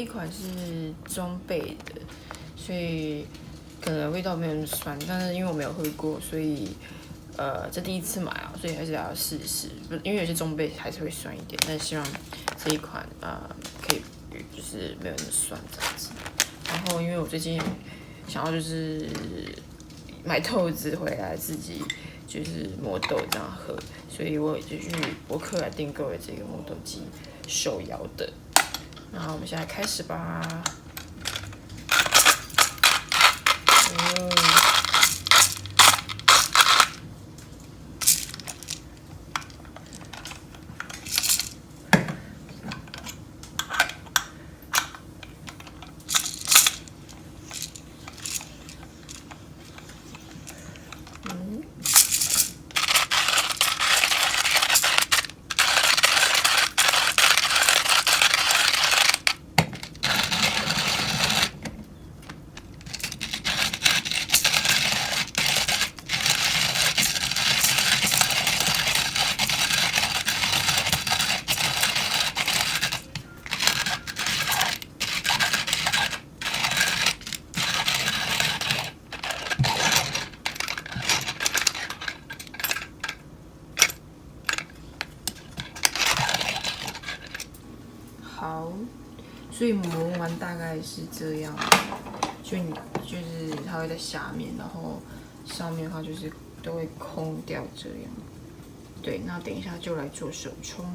一款是中倍的，所以可能味道没有那么酸，但是因为我没有喝过，所以这第一次买啊，所以还是要试一试。因为有些中倍还是会酸一点，但希望这一款可以就是没有那么酸这样子。然后因为我最近想要就是买豆子回来自己就是磨豆这样喝，所以我就去博客来订购了这个磨豆机，手摇的。然后我们现在开始吧。好，所以磨完大概是这样，就是它会在下面，然后上面的话就是都会空掉这样。对，那等一下就来做手冲。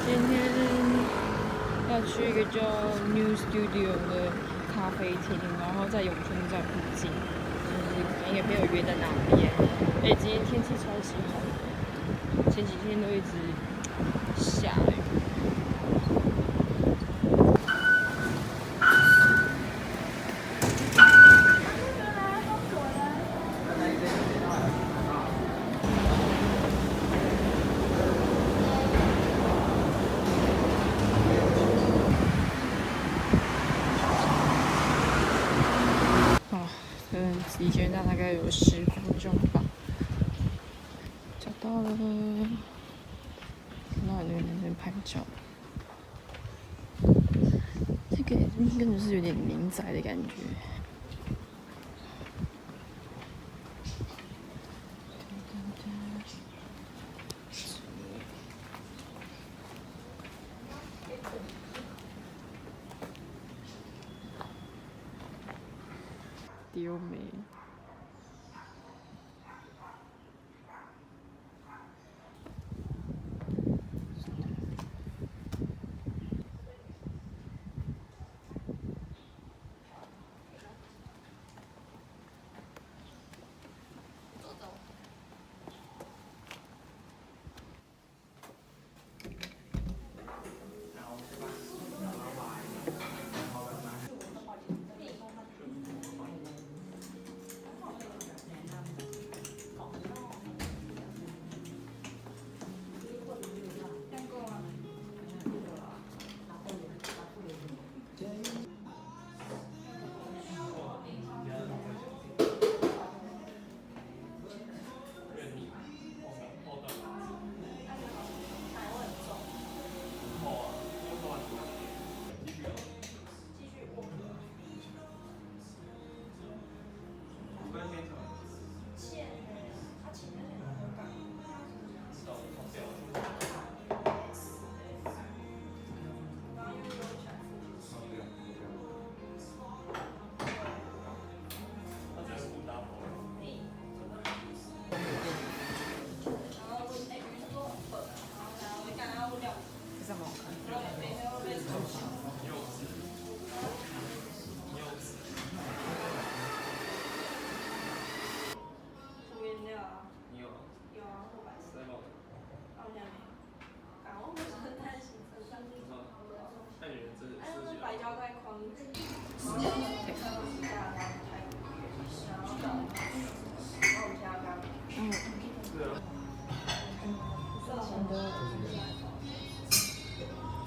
今天要去一个叫 New Studio 的咖啡厅，然后在永春站附近，就是可能也没有约在那边。今天天气超级好的，前几天都一直下雨。离捷运站大概有10分钟吧，找到了，看到有那个男生拍照，这个根本是有点民宅的感觉。丢没。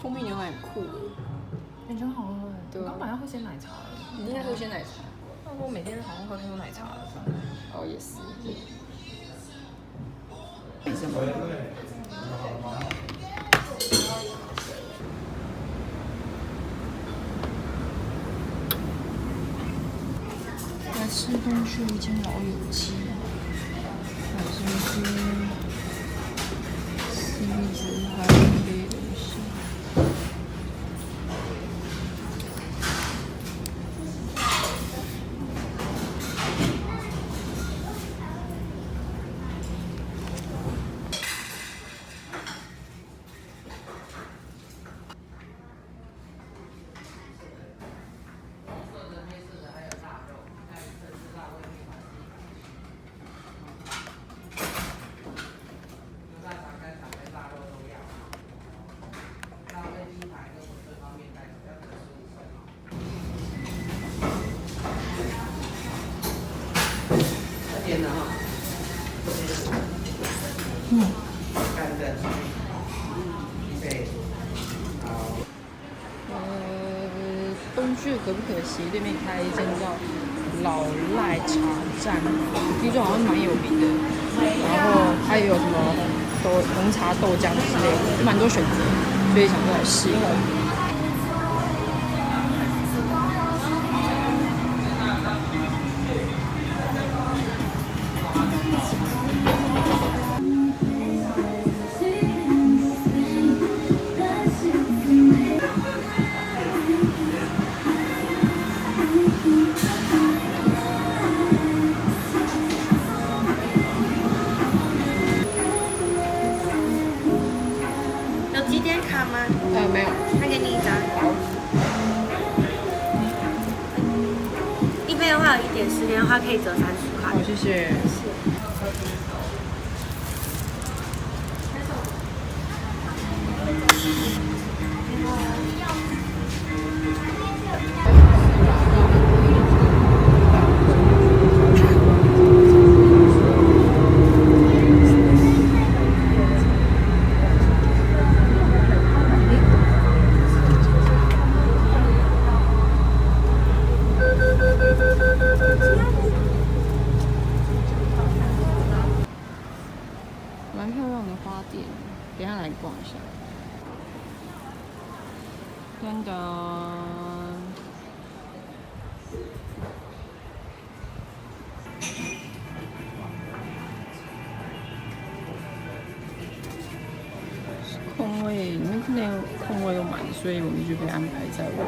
蜂蜜牛奶很酷，感觉很好喝。对啊我刚本来要喝鲜奶茶的，你应该喝鲜奶茶。那我每天好像喝太多奶茶了。哦，也是。来吃东去一间老友记，买这些CP值还有一堆东西。点了哈。干的。预备。好。东区可不可惜？对面开一间叫老赖茶站，听说好像蛮有名的。然后还有什么红茶豆浆之类的，就蛮多选择，所以想说来试一下。有几点卡吗？没有。那给你一张。一杯的话有1点，10点的话可以折30块。好，谢谢。蛮漂亮的花店，等一下来逛一下。噔噔。空位，你们今天空位都满，所以我们就被安排在我。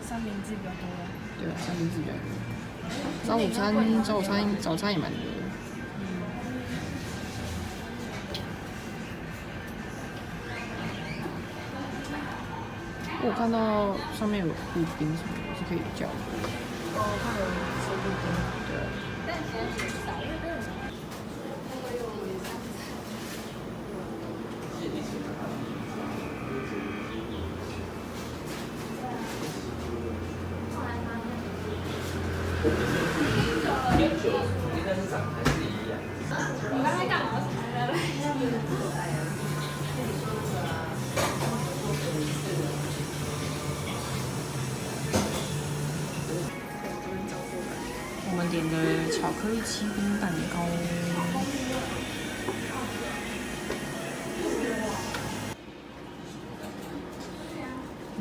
三明治比较多。对啊，三明治比较多。早餐也蛮多的。我看到上面有布丁什么的，是可以叫的。哦，看有吃布丁。对。但其实挺少，因为都有。你刚才干嘛？我们点的巧克力戚风蛋糕，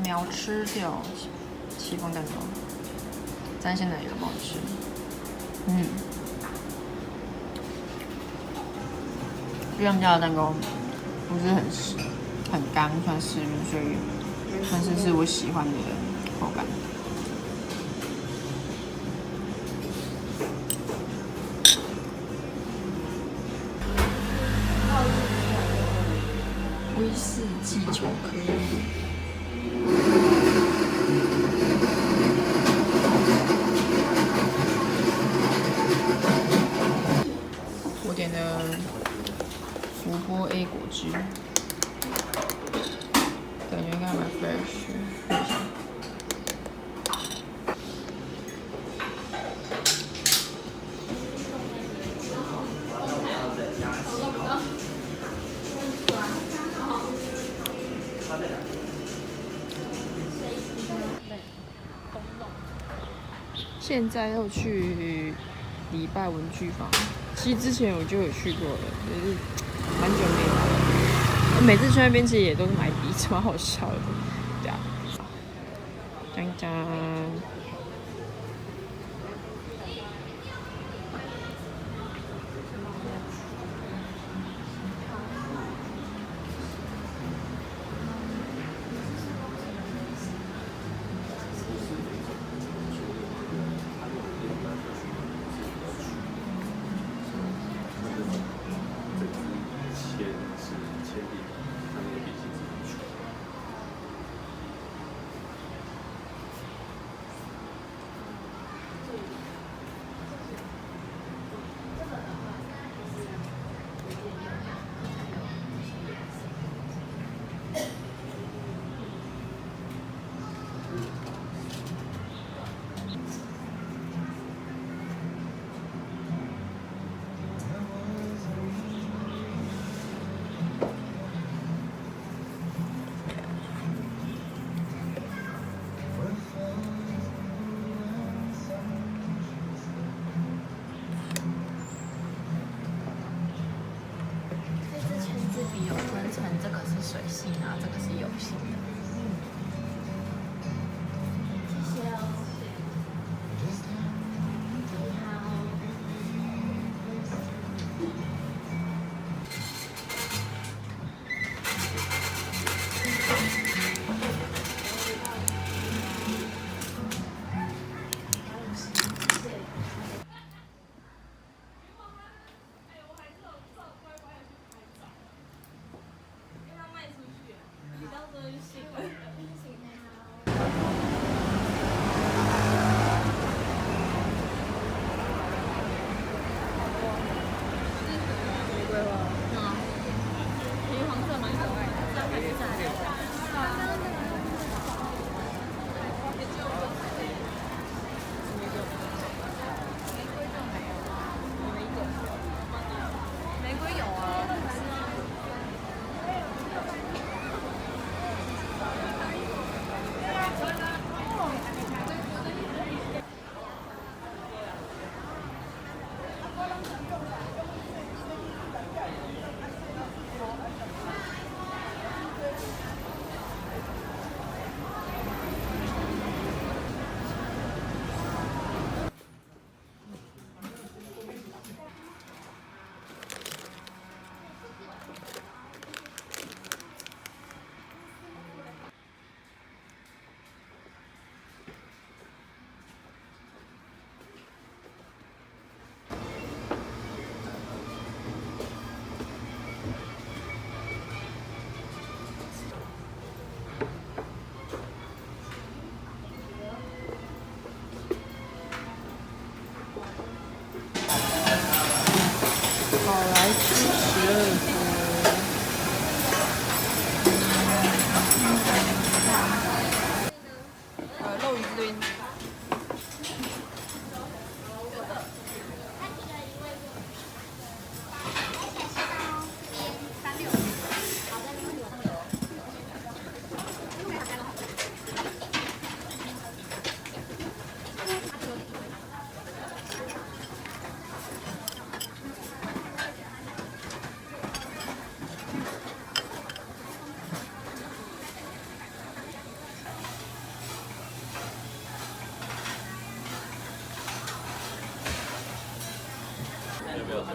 秒吃掉戚风蛋糕，沾鲜奶油不好吃。因为他们家的蛋糕不是很干，算湿润，所以算是我喜欢的口感。威士忌巧克力。我点的福波 A 果汁，感觉应该蛮 fresh。现在要去礼拜文具坊，其实之前我就有去过了，就是蛮久没有了。每次去那边其实也都是买笔，蛮好笑的，对啊。讲讲。有分成，这个是水性啊，这个是油性的。谢谢哦。好，来吃12锅。肉鱼这边。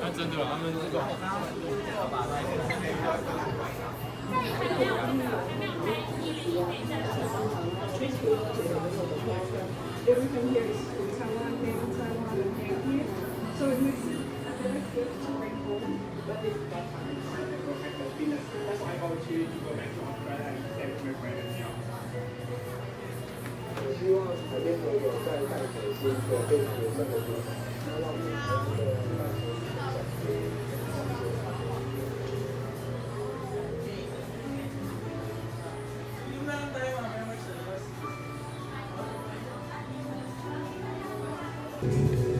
那真的，他们这个。我希望海边朋友在带给新的对学生的影响，让你们的大学影响。